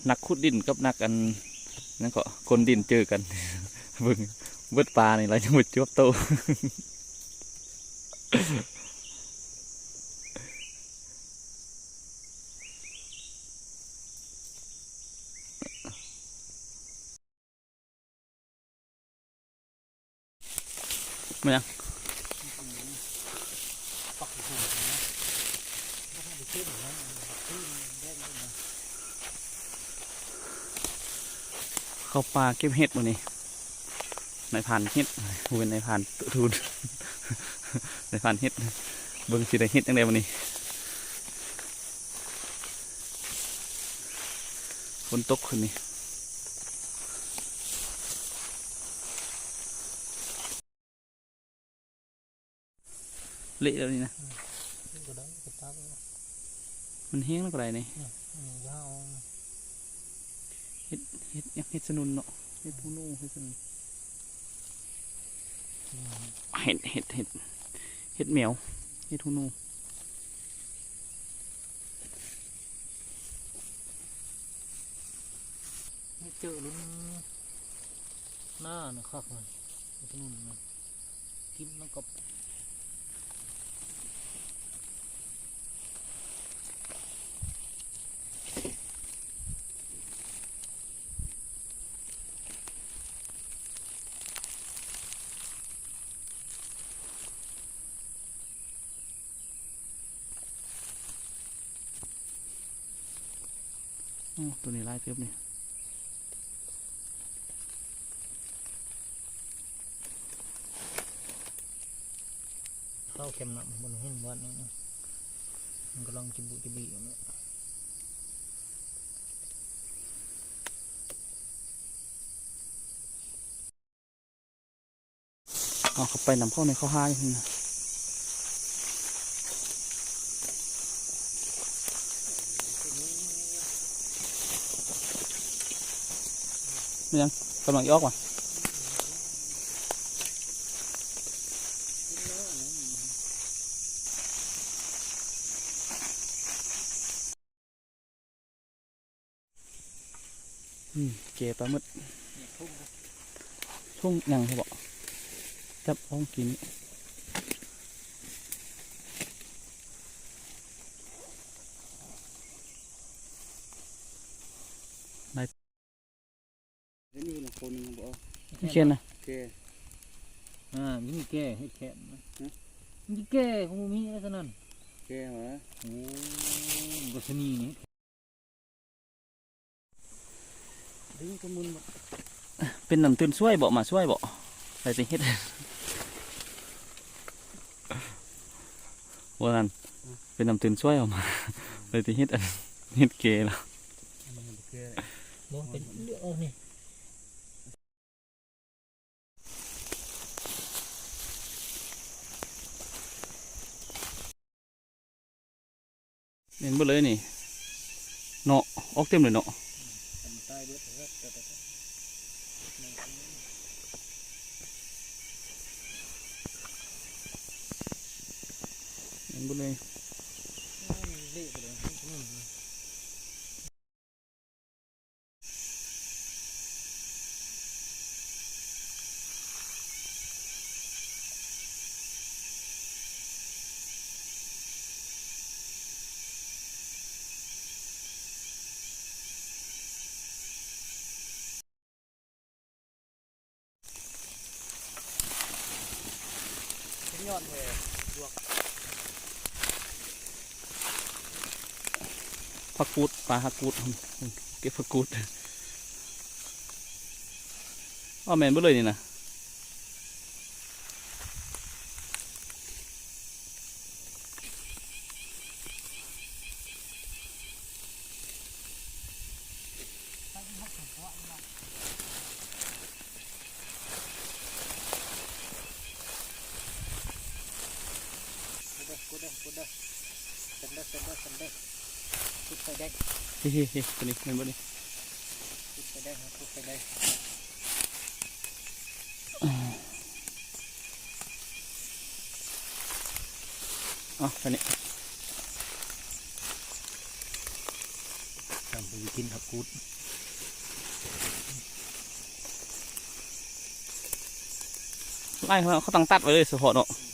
นักขุดดินกับนักอันนั่นก็คนดินเจอกันเบิ่งเบิดปลานี่ไรจะหมดจวบโตไม่ยังเข้าป่าเก็บเห็ดวันนี้นายผ่านเห็ดเป็นนายผ่านทูนนายผ่านเห็ดเบิ่งสิได้เห็ดยังไงวันนี้ฝนตกขึ้นนี่เละแล้วนี่นะมันแห้งแล้วก็ไรนี่เห็ดยังเห็ดสนุนเนาะเห็ดพูนูเห็ดสนุนเห็ดเหมียวเห็ดพูนูเจอลุ้นหน้านะครับมันสนุนนะกินแล้วก็ตัวนี้ไล่เทียบนี่ข้าวเค็มหนักบนหินวันนี้มันก็ลองจิบุจิบีอยู่เนี่ยเอาเข้าไปนำเข้าในข้าวห้าอย่างนี้นะไม่ยังกำลังยอกว่ะเก๋ปลาหมึกช่วงยังเขาบอกจับห้องกินได้นี่เป็นคนบอกไม่เช่นนะยิ่งแก่ให้แข็งนะยิ่งแก่คงมีอะไรนั่นแก่เหรอโอ้กัศนีนี่เป็นน้ำตื่นช่วยบ่มาช่วยบ่อะไรสิเฮ็ดว่านั่นเป็นน้ำตื่นช่วยออกมาอะไรสิเฮ็ดเฮ็ดเกย์แล้วมองเป็นเรื่องนี่เห็นบ่เลยนี่เนาะออกเต็มเลยเนาะเห็นบ่เลยยอดเลยผักกูดปลาผักกูดเก็บผักกูดอ้อแมนบ่เลยนี่นะเฮ้ยตัวนี้เป็นบ่นี่อ๋อตัวนี้ ไปกินผักกูด ไล่เขาต้องตัดไว้เลยเฉพาะเนาะ อื